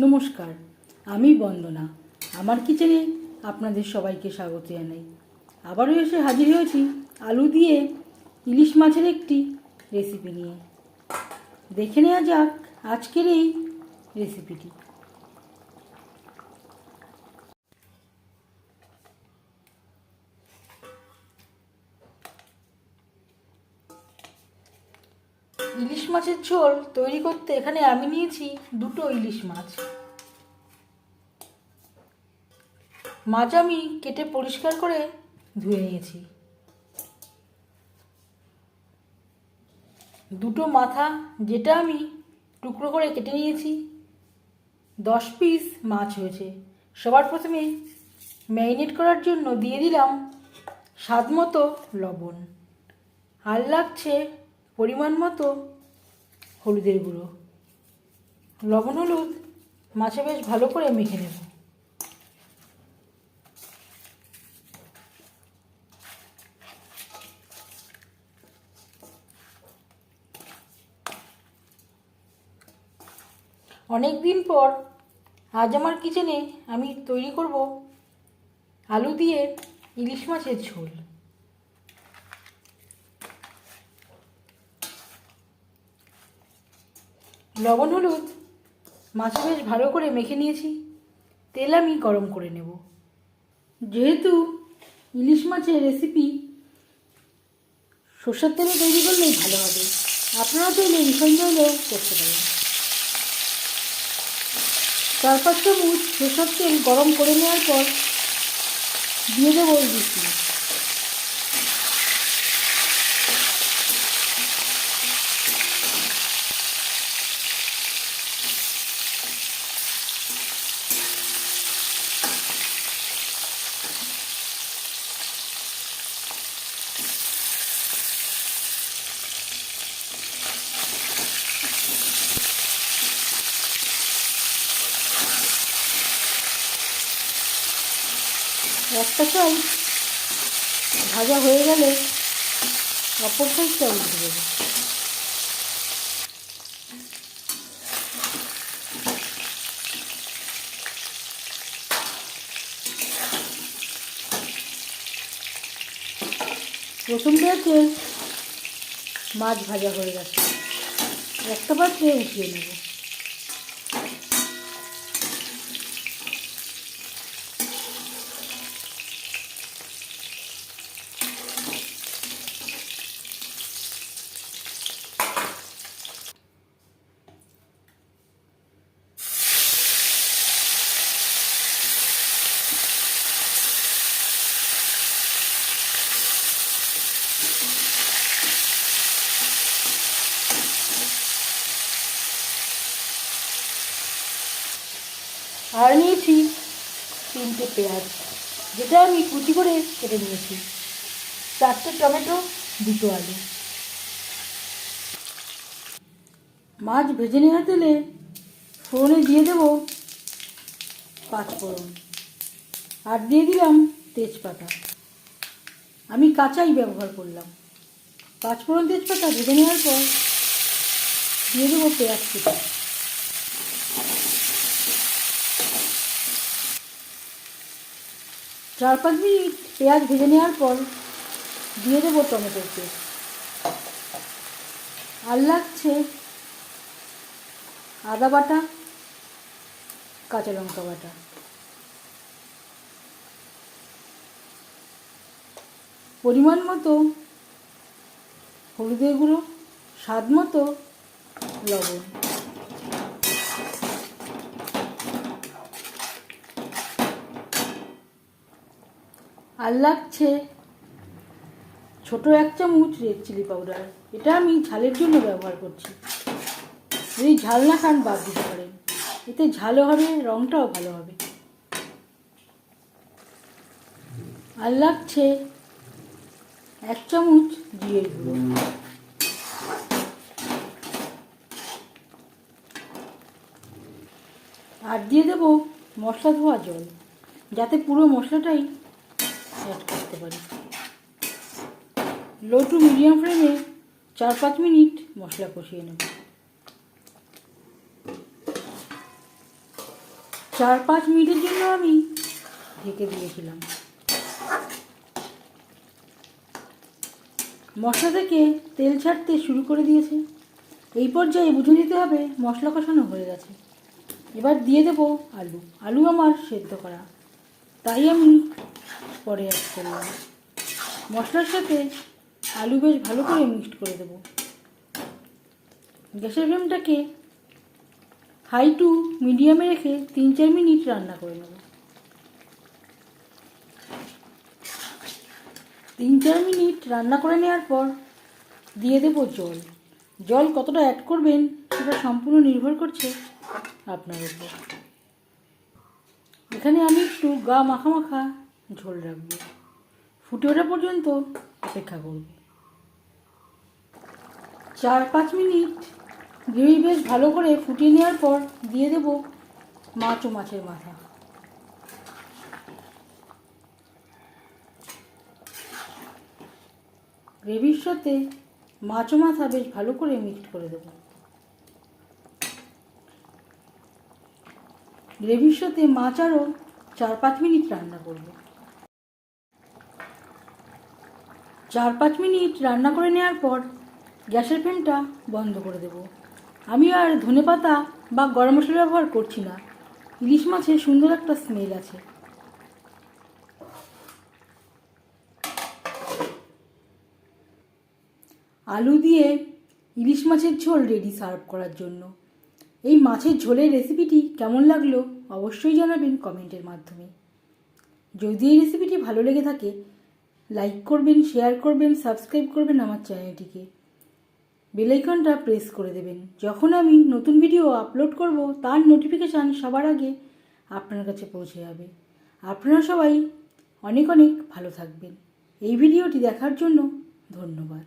নমস্কার, আমি বন্দনা। আমার কিচেনে আপনাদের সবাইকে স্বাগত জানাই। আবারও এসে হাজির হয়েছি আলু দিয়ে ইলিশ মাছের একটি রেসিপি নিয়ে। দেখে নেওয়া যাক আজকের এই রেসিপিটি। ইলিশ মাছের ঝোল তৈরি করতে এখানে আমি নিয়েছি দুটো ইলিশ মাছ। মাছ আমি কেটে পরিষ্কার করে ধুয়ে নিয়েছি। দুটো মাথা যেটা আমি টুকরো করে কেটে নিয়েছি। 10 পিস মাছ হয়েছে। সবার প্রথমে ম্যারিনেট করার জন্য দিয়ে দিলাম স্বাদ মতো লবণ, আর লাগছে পরিমাণ মতো হলুদের গুঁড়ো। লবণ হলুদ মাছে বেশ ভালো করে মেখে নেব। অনেক দিন পর আজ আমার কিচেনে আমি তৈরি করব আলু দিয়ে ইলিশ মাছের ঝোল। লবণ হলুদ মাছে বেশ ভালো করে মেখে নিয়েছি। তেল আমি গরম করে নেব। যেহেতু ইলিশ মাছের রেসিপি সর্ষের তেলে তৈরি করলেই ভালো হবে, আপনারা চাইলে রিফাইন্ড অয়েলেও করতে পারেন। 4-5 চামচ সর্ষের তেল গরম করে নেওয়ার পর দিয়ে দেবো ইলিশ মাছ। একটা সাইড ভাজা হয়ে গেলে অপর সাইডটা উল্টে দেবো। প্রথম ব্যাচে মাছ ভাজা হয়ে গেছে, একটা পাত্রে উঠিয়ে নেব। আর নিয়েছি 3টে পেঁয়াজ, যেটা আমি কুচি করে কেটে নিয়েছি। 4টে টমেটো, 2টো আলু। মাছ ভেজে নেওয়া তেলে ফোড়নে দিয়ে দেব 5 ফোড়ন, আর দিয়ে দিলাম তেজপাতা। আমি কাঁচাই ব্যবহার করলাম। 5 ফোড়ন তেজপাতা ভেজে নেওয়ার পর দিয়ে দেবো পেঁয়াজ কুচি। চার 5 মিনিট পেঁয়াজ ভেজে নেওয়ার পর দিয়ে দেবো টমেটোর পেস্ট। আর লাগছে আদা বাটা, কাঁচা লঙ্কা বাটা। পরিমাণ মতো হলুদের গুঁড়ো, স্বাদ মতো লবণ। আর লাগছে ছোট 1 চামচ রেড চিলি পাউডার। এটা আমি ঝালের জন্য ব্যবহার করছি। যদি ঝাল না খান বাদ দিতে পারেন, এতে ঝালও হবে, রঙটাও ভালো হবে। আর লাগছে 1 চামচ জিরের গুঁড়ো। আর দিয়ে দেবো মশলা ধোয়া জল, যাতে পুরো মশলাটাই অ্যাড করতে পারি। লো টু মিডিয়াম ফ্লেমে 4-5 মিনিট মশলা কষিয়ে নেব। 4-5 মিনিটের জন্য আমি ঢেকে দিয়েছিলাম। মশলা থেকে তেল ছাড়তে শুরু করে দিয়েছে। এই পর্যায়ে বুঝে নিতে হবে মশলা কষানো হয়ে গেছে। এবার দিয়ে দেবো আলু। আলু আমার সেদ্ধ করা, তাই আমি পরে অ্যাড করলাম। মশলার সাথে আলু বেশ ভালো করে মিক্সড করে দেবো। গ্যাসের ফ্লেমটাকে হাই টু মিডিয়ামে রেখে 3-4 মিনিট রান্না করে নেব। 3-4 মিনিট রান্না করে নেওয়ার পর দিয়ে দেবো জল। জল কতটা অ্যাড করবেন সেটা সম্পূর্ণ নির্ভর করছে আপনার উপর। এখানে আমি একটু গা মাখা মাখা ঝোল রাখবো। ফুটে ওঠা পর্যন্ত অপেক্ষা করব। 4-5 মিনিট গ্রেভি বেশ ভালো করে ফুটিয়ে নেওয়ার পর দিয়ে দেব মাছ ও মাছের মাথা। গ্রেভির সাথে মাছ ও মাথা বেশ ভালো করে মিক্সড করে দেব। গ্রেভির সাথে মাছ আরও 4-5 মিনিট রান্না করব। 4-5 মিনিট রান্না করে নেওয়ার পর গ্যাসের ফ্লেমটা বন্ধ করে দেব। আমি আর ধনেপাতা বা গরম মশলা ব্যবহার করছি না। ইলিশ মাছের সুন্দর একটা স্মেল আছে। আলু দিয়ে ইলিশ মাছের ঝোল রেডি সার্ভ করার জন্য। এই মাছের ঝোলের রেসিপিটি কেমন লাগলো অবশ্যই জানাবেন কমেন্টের মাধ্যমে। যদি এই রেসিপিটি ভালো লেগে থাকে লাইক করবেন, শেয়ার করবেন, সাবস্ক্রাইব করবেন আমার চ্যানেলটিকে। বেল আইকনটা প্রেস করে দেবেন। যখন আমি নতুন ভিডিও আপলোড করব তার নোটিফিকেশান সবার আগে আপনার কাছে পৌঁছে যাবে। আপনারা সবাই অনেক অনেক ভালো থাকবেন। এই ভিডিওটি দেখার জন্য ধন্যবাদ।